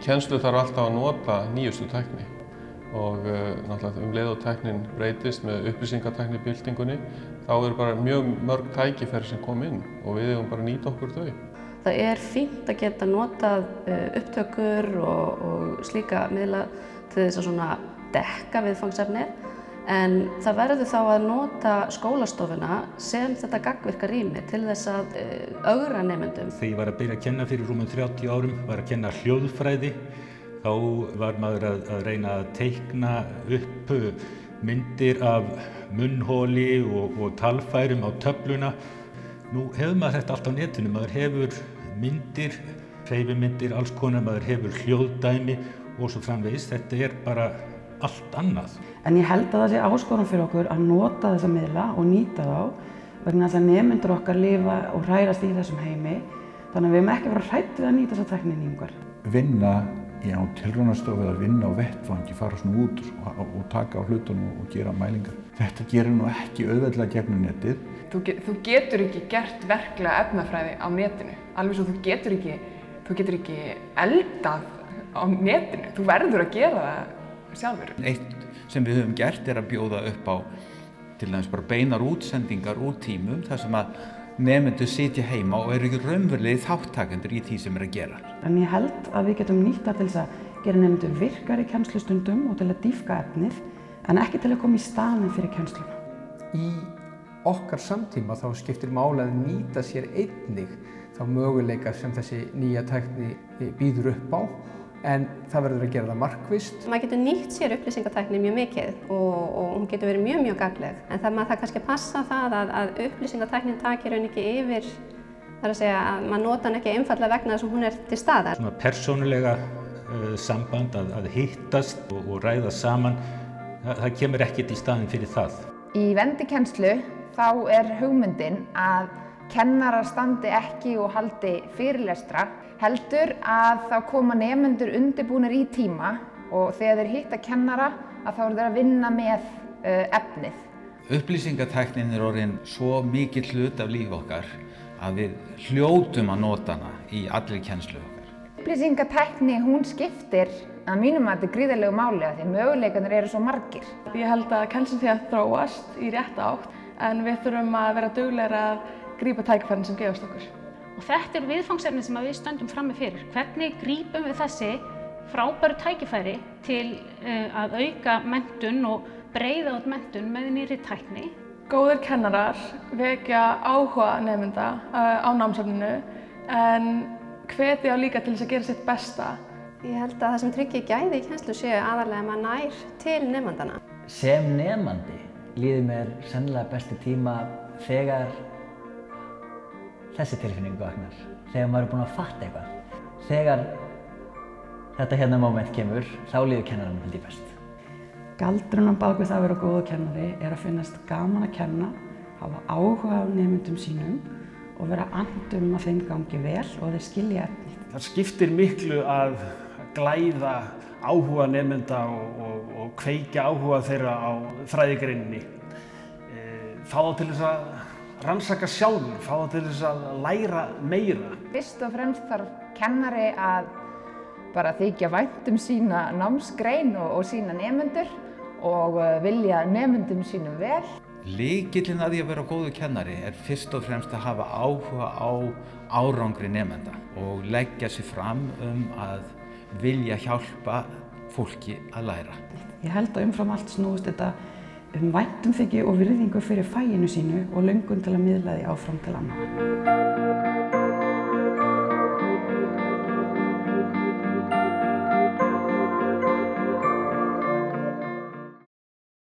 kennslu þarf alltaf að nota nýjustu tækni og náttúrulega leið og tæknin breytist með upplýsingatæknibyltingunni, þá eru bara mjög mörg tækifæri sem kom inn og við eigum bara að nýta okkur þau. Það er fínt að geta notað upptökur og slíka miðla til þess að svona dekka viðfangsefnið, en það verður þá að nota skólastofuna sem þetta gagnvirka rými til þess að ögra nemendum. Þegar ég var að byrja að kenna fyrir rúmum 30 árum, var að kenna hljóðfræði, þá var maður að reyna að teikna upp myndir af munnholi og talfærum á töfluna. Nú hefur maður þetta allt á netinu, maður hefur myndir, hreyfimyndir, alls konar, maður hefur hljóðdæmi og svo framvegis. Þetta er bara allt annað. En ég held að það sé áskorun fyrir okkur að nota þessa miðla og nýta þá vegna þess að nemendur okkar lifa og hrærast í þessum heimi, þannig að við erum ekki vera hrædd við að nýta þessa tækni nýjungar. Vinna á tilraunastofu eða vinna á vettvangi, fara svona út og taka á hlutunum og gera mælingar. Þetta gerir nú ekki auðveldlega gegnum netið. Þú getur ekki gert verklega efnafræði á netinu, alveg svo þú getur ekki eldað á netinu. Þú verður að gera það sjálfur. Eitt sem við höfum gert er að bjóða upp á til dæmis bara beinar útsendingar úr tímum þar sem að nemendur sitja heima og eru ekki raunverulegir þáttakendur í því sem er að gera. En ég held að við getum nýtt það til þess að gera nemendur virkari í kennslustundum og til að dýpka efnið, en ekki til að koma í staðinn fyrir kennsluna. Í okkar samtíma þá skiptir máli að nýta sér einnig þá möguleika sem þessi nýja tækni býður upp á, en það verður að gera það markvisst. Maður getur nýtt sér upplýsingatækni mjög mikið og hún getur verið mjög gagnleg. En það maður kannski að passa það að upplýsingatæknin taki raun ekki yfir, þar að segja að maður nota hann ekki einfaldlega vegna þess að hún er til staðar. Svona persónulega samband að hittast og ræða saman, það kemur ekkert í staðinn fyrir það. Í vendikennslu þá er hugmyndin að kennarar standi ekki og haldi fyrirlestra, heldur að þá koma nemendur undirbúnir í tíma og þegar þeir hitta kennara að þá eru þeir að vinna með efnið. Upplýsingatæknin er orðin svo mikill hlut af lífi okkar að við hljótum að nota hana í allri kennslu okkar. Upplýsingatækni, hún skiptir að mínum að þetta er gríðarlegu máli af því möguleikarnir eru svo margir. Ég held að kennslan sé að þróast í rétta átt, en við þurfum að vera duglegri að grípa tækifærin sem gefast okkur. Og þetta er viðfangsefni sem við stöndum frammi fyrir. Hvernig grípum við þessi frábæru tækifæri til að auka menntun og breiða út menntun með nýrri tækni? Góðir kennarar vekja áhuga nemenda á námsefninu, en hvetja líka til þess að gera sitt besta. Ég held að það sem tryggir gæði í kennslu séu aðallega að maður nær til nemandana. Sem nemandi líður mér sennilega besti tíma þegar þessi tilfinning vaknar, þegar maður er búinn að fatta eitthvað. Þegar þetta hérna moment kemur, þá líður kennaranum held ég best. Galdurinn á bak við það að vera góður kennari er að finnast gaman að kenna, hafa áhuga á nemendum sínum og vera andum að þeim gangi vel og þeir skilja efnið. Það skiptir miklu að glæða áhuga nemenda og kveikja áhuga þeirra á fræðigreininni. Fá þá til þess að rannsaka sjálfur, fá það til þess að læra meira. Fyrst og fremst þarf kennari að bara þykja vænt sína námsgrein og sína nemendur og vilja nemendum sínum vel. Lykillinn að því að vera góður kennari er fyrst og fremst að hafa áhuga á árangri nemenda og leggja sig fram að vilja hjálpa fólki að læra. Ég held að umfram allt snúist þetta væntumþykju og virðingu fyrir faginu sínu og löngun til að miðla því áfram til annarra.